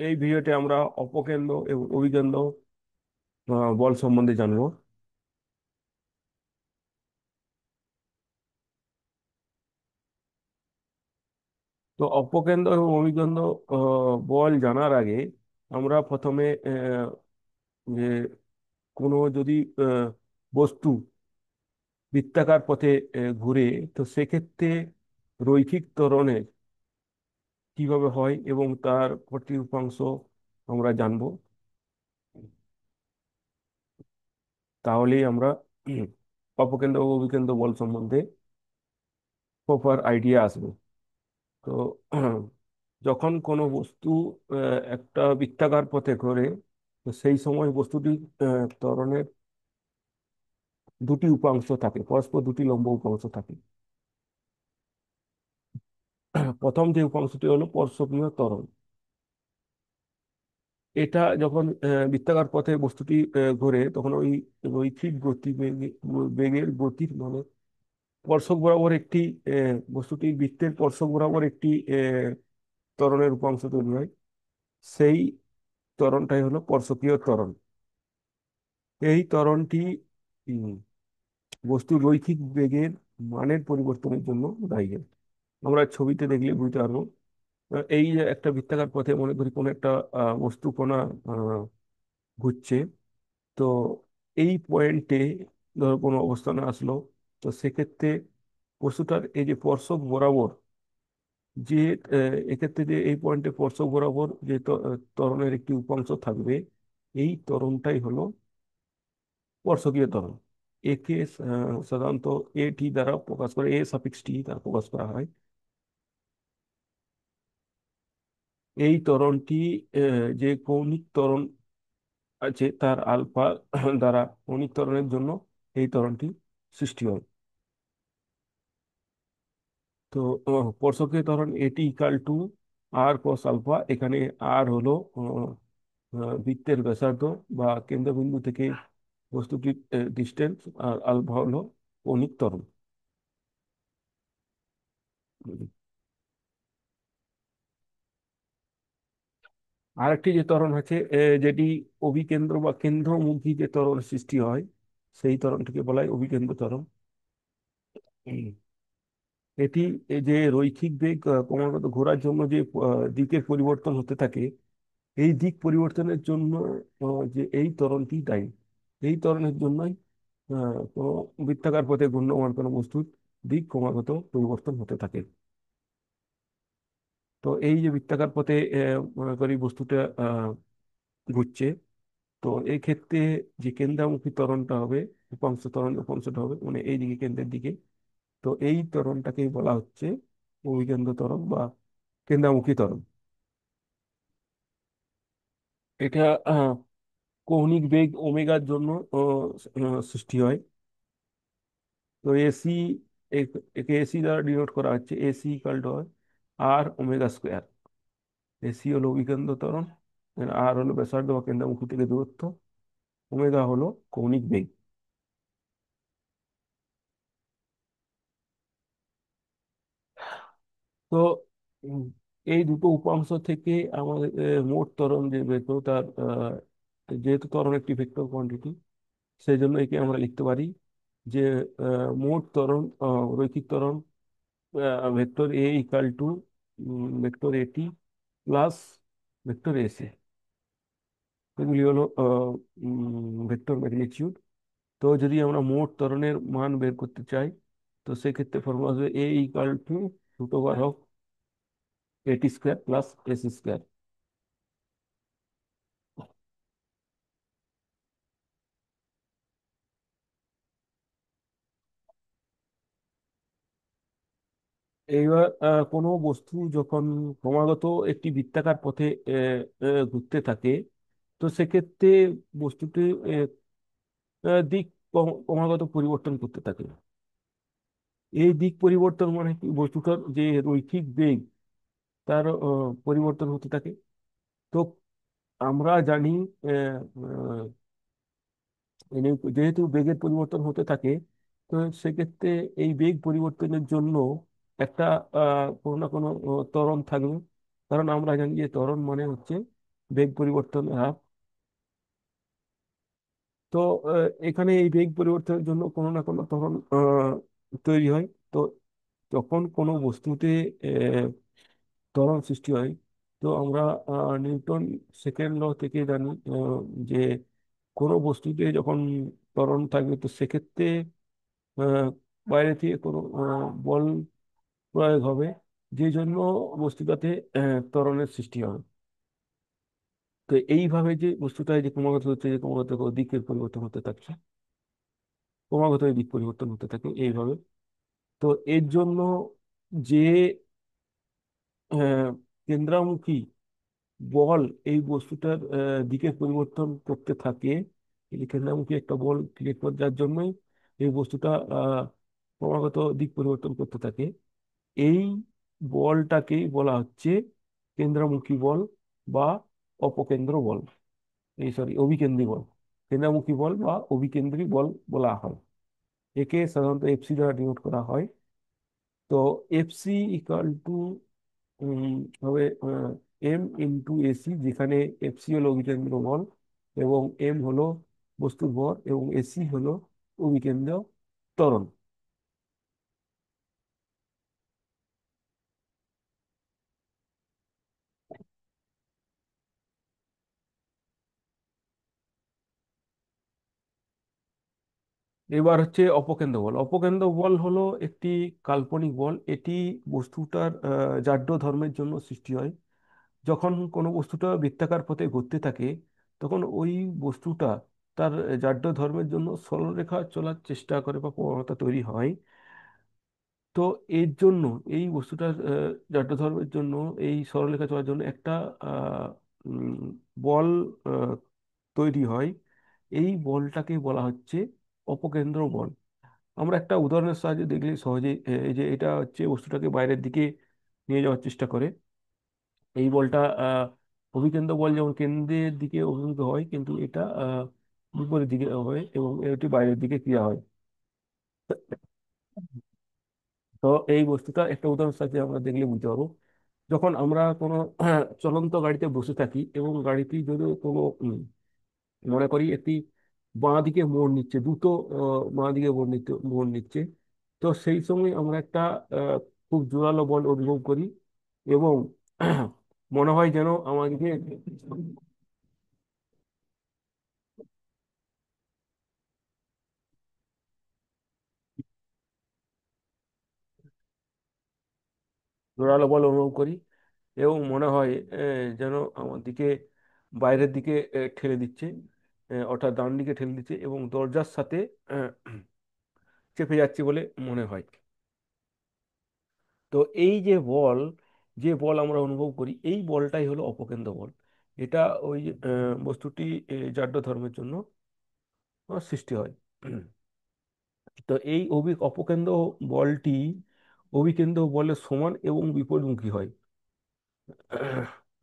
এই ভিডিওতে আমরা অপকেন্দ্র এবং অভিকেন্দ্র বল সম্বন্ধে জানবো। তো অপকেন্দ্র এবং অভিকেন্দ্র বল জানার আগে আমরা প্রথমে যে কোনো যদি বস্তু বৃত্তাকার পথে ঘুরে, তো সেক্ষেত্রে রৈখিক ত্বরণের কিভাবে হয় এবং তার কটি উপাংশ আমরা জানবো। তাহলেই আমরা অপকেন্দ্র ও অভিকেন্দ্র বল সম্বন্ধে প্রপার আইডিয়া আসবে। তো যখন কোনো বস্তু একটা বৃত্তাকার পথে ঘোরে, তো সেই সময় বস্তুটি ত্বরণের দুটি উপাংশ থাকে, পরস্পর দুটি লম্ব উপাংশ থাকে। প্রথম যে উপাংশটি হলো স্পর্শকীয় ত্বরণ। এটা যখন বৃত্তাকার পথে বস্তুটি ঘোরে, তখন ওই রৈখিক গতি বেগের গতির মানে স্পর্শক বরাবর একটি বস্তুটির বৃত্তের স্পর্শক বরাবর একটি ত্বরণের উপাংশ তৈরি হয়। সেই ত্বরণটাই হলো স্পর্শকীয় ত্বরণ। এই ত্বরণটি উম, বস্তুর রৈখিক বেগের মানের পরিবর্তনের জন্য দায়ী। আমরা ছবিতে দেখলে বুঝতে পারবো। এই যে একটা বৃত্তাকার পথে মনে করি কোনো একটা বস্তু কণা ঘুরছে। তো এই পয়েন্টে ধরো কোনো অবস্থানে আসলো, তো সেক্ষেত্রে বস্তুটার এই যে স্পর্শক বরাবর যে এক্ষেত্রে যে এই পয়েন্টে স্পর্শক বরাবর যে ত্বরণের একটি উপাংশ থাকবে, এই ত্বরণটাই হলো স্পর্শকীয় ত্বরণ। একে সাধারণত এটি দ্বারা প্রকাশ করে, এ সাফিক্স টি দ্বারা প্রকাশ করা হয়। এই ত্বরণটি যে কৌণিক ত্বরণ আছে তার আলফা দ্বারা কৌণিক ত্বরণের জন্য এই ত্বরণটি সৃষ্টি হয়। তো স্পর্শকীয় ত্বরণ a t equal to r cos alpha. এখানে আর হলো বৃত্তের ব্যাসার্ধ বা কেন্দ্রবিন্দু থেকে বস্তুটির ডিস্টেন্স, আর আলফা হলো কৌণিক ত্বরণ। আরেকটি যে ত্বরণ আছে যেটি অভিকেন্দ্র বা কেন্দ্রমুখী যে ত্বরণ সৃষ্টি হয়, সেই ত্বরণটিকে বলা হয় অভিকেন্দ্র ত্বরণ। হুম। এটি এই যে রৈখিক বেগ ক্রমাগত ঘোরার জন্য যে দিকের পরিবর্তন হতে থাকে, এই দিক পরিবর্তনের জন্য যে এই ত্বরণটি দায়ী। এই ত্বরণের জন্যই কোনো বৃত্তাকার পথে ঘূর্ণমান কোনো বস্তুর দিক ক্রমাগত পরিবর্তন হতে থাকে। তো এই যে বৃত্তাকার পথে মনে করি বস্তুটা ঘুরছে, তো এই ক্ষেত্রে যে কেন্দ্রামুখী ত্বরণটা হবে, উপাংশটা হবে মানে এই দিকে, কেন্দ্রের দিকে। তো এই ত্বরণটাকেই বলা হচ্ছে অভিকেন্দ্র ত্বরণ বা কেন্দ্রামুখী ত্বরণ। এটা কৌণিক বেগ ওমেগার জন্য সৃষ্টি হয়। তো এসি, একে এসি দ্বারা ডিনোট করা হচ্ছে, a c equal to r omega square. A c হলো অভিকেন্দ্র ত্বরণ, আর হলো ব্যাসার্ধ বা কেন্দ্রমুখী থেকে দূরত্ব, ওমেগা হলো কৌণিক বেগ। তো উম, এই দুটো উপাংশ থেকে আমাদের মোট ত্বরণ যে বের করবো তার যেহেতু ত্বরণ একটি ভেক্টর কোয়ান্টিটি, সেই জন্য একে আমরা লিখতে পারি যে মোট ত্বরণ, রৈখিক ত্বরণ ভেক্টর এ ইকাল টু ভেক্টর এটি প্লাস ভেক্টর এসি। এগুলি হলো ভেক্টর ম্যাগনিটিউড। তো যদি আমরা মোট ত্বরণের মান বের করতে চাই, তো সেক্ষেত্রে ফর্মুলা হবে a equal to root over of a t square plus a c square. এইবার কোনো বস্তু যখন ক্রমাগত একটি বৃত্তাকার পথে ঘুরতে থাকে, তো সেক্ষেত্রে বস্তুটি দিক ক্রমাগত পরিবর্তন করতে থাকে। এই দিক পরিবর্তন মানে কি, বস্তুটার যে রৈখিক বেগ তার পরিবর্তন হতে থাকে। তো আমরা জানি যেহেতু বেগের পরিবর্তন হতে থাকে, তো সেক্ষেত্রে এই বেগ পরিবর্তনের জন্য একটা কোনো না কোনো ত্বরণ থাকবে। কারণ আমরা জানি যে ত্বরণ মানে হচ্ছে বেগ পরিবর্তনের হার। তো এখানে এই বেগ পরিবর্তনের জন্য কোনো না কোনো ত্বরণ তৈরি হয়। তো যখন কোনো বস্তুতে ত্বরণ সৃষ্টি হয়, তো আমরা নিউটন সেকেন্ড ল থেকে জানি যে কোনো বস্তুতে যখন ত্বরণ থাকবে, তো সেক্ষেত্রে আহ, বাইরে থেকে কোনো বল প্রয়োগ হবে, যে জন্য বস্তুটাতে ত্বরণের সৃষ্টি হবে। তো এইভাবে যে বস্তুটা যে ক্রমাগত হচ্ছে, যে ক্রমাগত দিকের পরিবর্তন হতে থাকছে, ক্রমাগত এই দিক পরিবর্তন হতে থাকে এইভাবে। তো এর জন্য যে আহ, কেন্দ্রামুখী বল এই বস্তুটার দিকের পরিবর্তন করতে থাকে, এই যে কেন্দ্রামুখী একটা বল ক্রিয়েট করে, যার জন্যই এই বস্তুটা ক্রমাগত দিক পরিবর্তন করতে থাকে, এই বলটাকেই বলা হচ্ছে কেন্দ্রমুখী বল বা অপকেন্দ্র বল, এই সরি অভিকেন্দ্রী বল। কেন্দ্রমুখী বল বা অভিকেন্দ্রী বল বলা হয়। একে সাধারণত এফসি দ্বারা ডিনোট করা হয়। তো এফসি ইকাল টু হবে M × AC, যেখানে এফসি হলো অভিকেন্দ্র বল এবং এম হলো বস্তুর ভর এবং এসি হলো অভিকেন্দ্র ত্বরণ। এবার হচ্ছে অপকেন্দ্র বল। অপকেন্দ্র বল হলো একটি কাল্পনিক বল। এটি বস্তুটার জাড্য ধর্মের জন্য সৃষ্টি হয়। যখন কোনো বস্তুটা বৃত্তাকার পথে ঘুরতে থাকে, তখন ওই বস্তুটা তার জাড্য ধর্মের জন্য সরলরেখা চলার চেষ্টা করে বা প্রবণতা তৈরি হয়। তো এর জন্য এই বস্তুটার জাড্য ধর্মের জন্য এই সরলরেখা চলার জন্য একটা আহ, উম, বল আহ, তৈরি হয়। এই বলটাকে বলা হচ্ছে অপকেন্দ্র বল। আমরা একটা উদাহরণের সাহায্যে দেখলে সহজেই এই যে এটা হচ্ছে বস্তুটাকে বাইরের দিকে নিয়ে যাওয়ার চেষ্টা করে। এই বলটা অভিকেন্দ্র বল যেমন কেন্দ্রের দিকে অভিমুখ হয়, কিন্তু এটা বিপরীত দিকে হয় এবং এটি বাইরের দিকে ক্রিয়া হয়। তো এই বস্তুটা একটা উদাহরণ সাহায্যে আমরা দেখলে বুঝতে পারবো। যখন আমরা কোনো চলন্ত গাড়িতে বসে থাকি এবং গাড়িটি যদি কোনো মনে করি একটি বাঁ দিকে মোড় নিচ্ছে, দ্রুত বাঁ দিকে মোড় নিচ্ছে, তো সেই সময় আমরা একটা আহ, খুব জোরালো বল অনুভব করি এবং মনে হয় যেন আমাদেরকে জোরালো বল অনুভব করি এবং মনে হয় যেন আমার দিকে বাইরের দিকে ঠেলে দিচ্ছে, অর্থাৎ ডান দিকে ঠেলে দিচ্ছে এবং দরজার সাথে আহ, চেপে যাচ্ছে বলে মনে হয়। তো এই যে বল আমরা অনুভব করি, এই বলটাই হলো অপকেন্দ্র বল। এটা ওই বস্তুটি জাড্য ধর্মের জন্য সৃষ্টি হয়। তো এই অপকেন্দ্র বলটি অভিকেন্দ্র বলের সমান এবং বিপরীতমুখী হয়।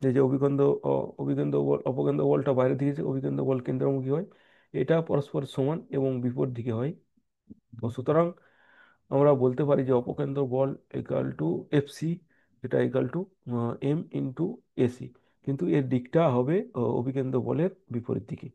এই যে অভিকেন্দ্র বল অপকেন্দ্র বলটা বাইরে দিকে যায়, অভিকেন্দ্র বল কেন্দ্রমুখী হয়। এটা পরস্পর সমান এবং বিপরীত দিকে হয়। তো সুতরাং আমরা বলতে পারি যে অপকেন্দ্র বল ইকাল টু এফসি, এটা ইকাল টু M × AC, কিন্তু এর দিকটা হবে অভিকেন্দ্র বলের বিপরীত দিকে।